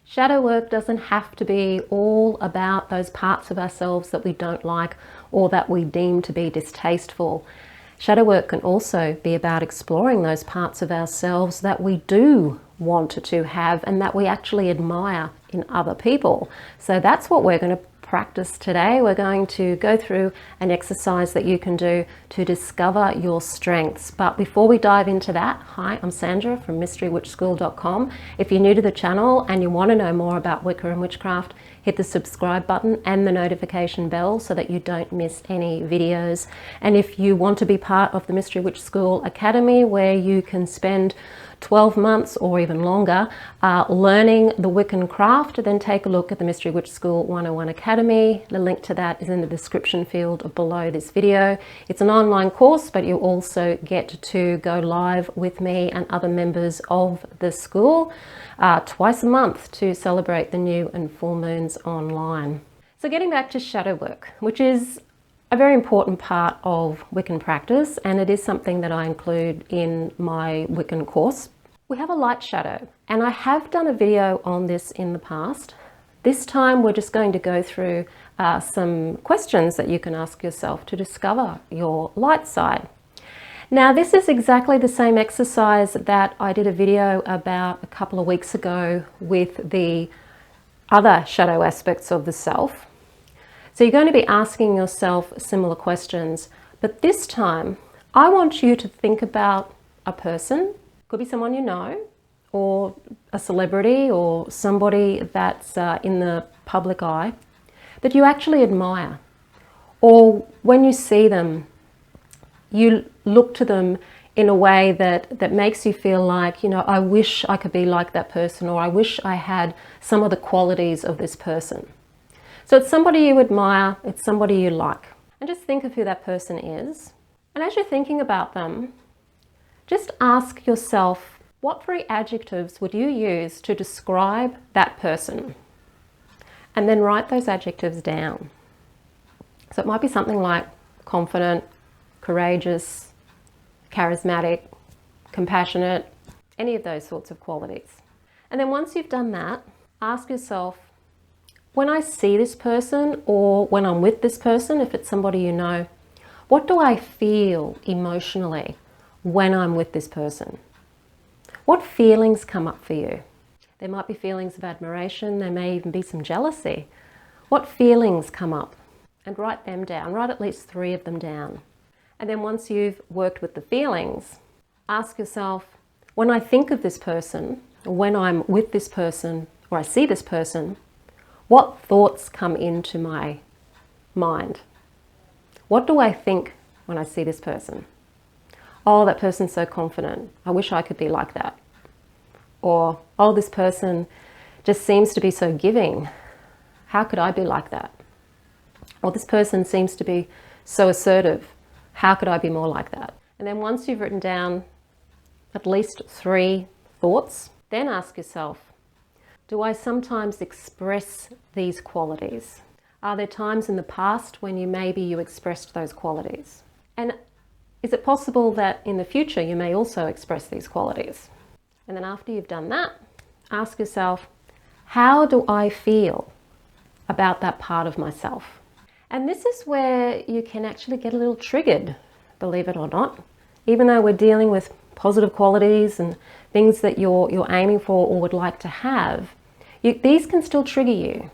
Shadow work doesn't have to be all about those parts of ourselves that we don't like or that we deem to be distasteful. Shadow work can also be about exploring those parts of ourselves that we do want to have and that we actually admire in other people. So that's what we're going to practice today. We're going to go through an exercise that you can do to discover your strengths. But before we dive into that, hi, I'm Sandra from mysterywitchschool.com. If you're new to the channel and you want to know more about Wicca and witchcraft, hit the subscribe button and the notification bell so that you don't miss any videos. And if you want to be part of the Mystery Witch School Academy, where you can spend 12 months or even longer learning the Wiccan craft, then take a look at the Mystery Witch School 101 Academy. The link to that is in the description field below this video. It's an online course, but you also get to go live with me and other members of the school twice a month to celebrate the new and full moons online. So getting back to shadow work, which is a very important part of Wiccan practice, and it is something that I include in my Wiccan course. We have a light shadow, and I have done a video on this in the past. This time we're just going to go through some questions that you can ask yourself to discover your light side. Now, this is exactly the same exercise that I did a video about a couple of weeks ago with the other shadow aspects of the self. So you're going to be asking yourself similar questions, but this time I want you to think about a person. Could be someone you know, or a celebrity, or somebody that's in the public eye that you actually admire. Or when you see them, you look to them in a way that makes you feel like, you know, I wish I could be like that person, or I wish I had some of the qualities of this person. So it's somebody you admire, it's somebody you like. And just think of who that person is. And as you're thinking about them, just ask yourself, what 3 adjectives would you use to describe that person? And then write those adjectives down. So it might be something like confident, courageous, charismatic, compassionate, any of those sorts of qualities. And then once you've done that, ask yourself, when I see this person, or when I'm with this person, if it's somebody you know, what do I feel emotionally when I'm with this person? What feelings come up for you? There might be feelings of admiration, there may even be some jealousy. What feelings come up? And write them down, write at least 3 of them down. And then once you've worked with the feelings, ask yourself, when I think of this person, or when I'm with this person, or I see this person, what thoughts come into my mind? What do I think when I see this person? Oh, that person's so confident. I wish I could be like that. Or, oh, this person just seems to be so giving. How could I be like that? Or this person seems to be so assertive. How could I be more like that? And then once you've written down at least 3 thoughts, then ask yourself, do I sometimes express these qualities? Are there times in the past when you expressed those qualities? And is it possible that in the future you may also express these qualities? And then after you've done that, ask yourself, how do I feel about that part of myself? And this is where you can actually get a little triggered, believe it or not. Even though we're dealing with positive qualities and things that you're aiming for or would like to have, these can still trigger you,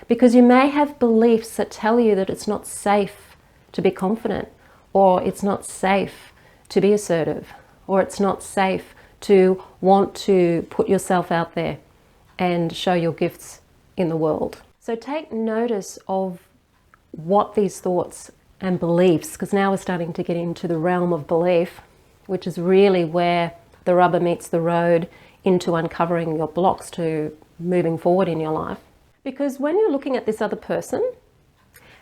because you may have beliefs that tell you that it's not safe to be confident, or it's not safe to be assertive, or it's not safe to want to put yourself out there and show your gifts in the world. So take notice of what these thoughts and beliefs, because now we're starting to get into the realm of belief, which is really where the rubber meets the road into uncovering your blocks to moving forward in your life. Because when you're looking at this other person,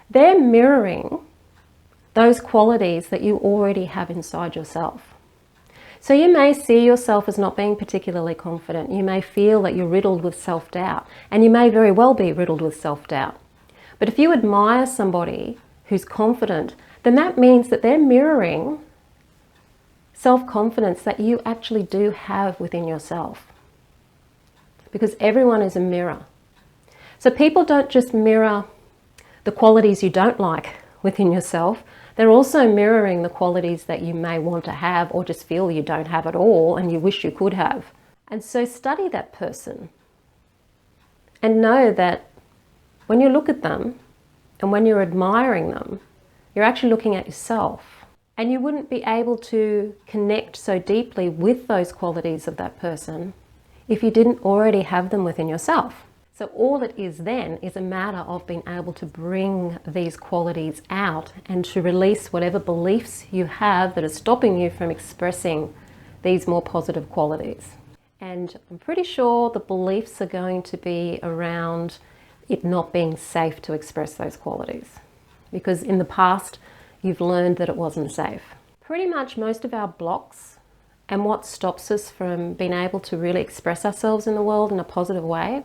they're mirroring those qualities that you already have inside yourself. So you may see yourself as not being particularly confident. You may feel that you're riddled with self-doubt, and you may very well be riddled with self-doubt. But if you admire somebody who's confident, then that means that they're mirroring self-confidence that you actually do have within yourself. because everyone is a mirror. So people don't just mirror the qualities you don't like within yourself, they're also mirroring the qualities that you may want to have or just feel you don't have at all and you wish you could have. And so study that person and know that when you look at them and when you're admiring them, you're actually looking at yourself. And you wouldn't be able to connect so deeply with those qualities of that person if you didn't already have them within yourself. So all it is then is a matter of being able to bring these qualities out and to release whatever beliefs you have that are stopping you from expressing these more positive qualities. And I'm pretty sure the beliefs are going to be around it not being safe to express those qualities, because in the past you've learned that it wasn't safe. Pretty much most of our blocks and what stops us from being able to really express ourselves in the world in a positive way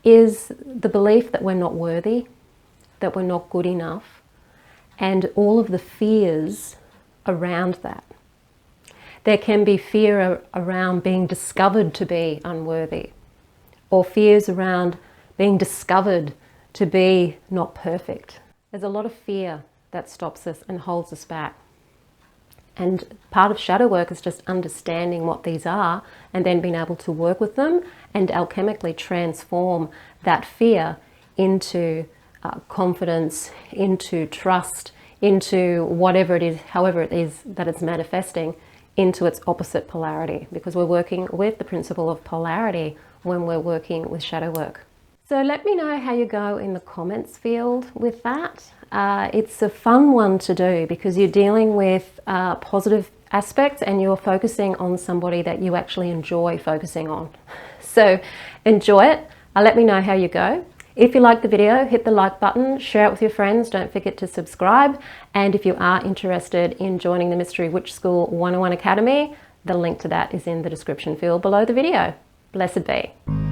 is the belief that we're not worthy, that we're not good enough, and all of the fears around that. There can be fear around being discovered to be unworthy, or fears around being discovered to be not perfect. There's a lot of fear that stops us and holds us back. And part of shadow work is just understanding what these are and then being able to work with them and alchemically transform that fear into confidence, into trust, into whatever it is, however it is that it's manifesting, into its opposite polarity, because we're working with the principle of polarity when we're working with shadow work. So let me know how you go in the comments field with that. It's a fun one to do because you're dealing with positive aspects and you're focusing on somebody that you actually enjoy focusing on. So enjoy it. Let me know how you go. If you like the video, hit the like button, share it with your friends, don't forget to subscribe. And if you are interested in joining the Mystery Witch School 101 Academy, the link to that is in the description field below the video. Blessed be.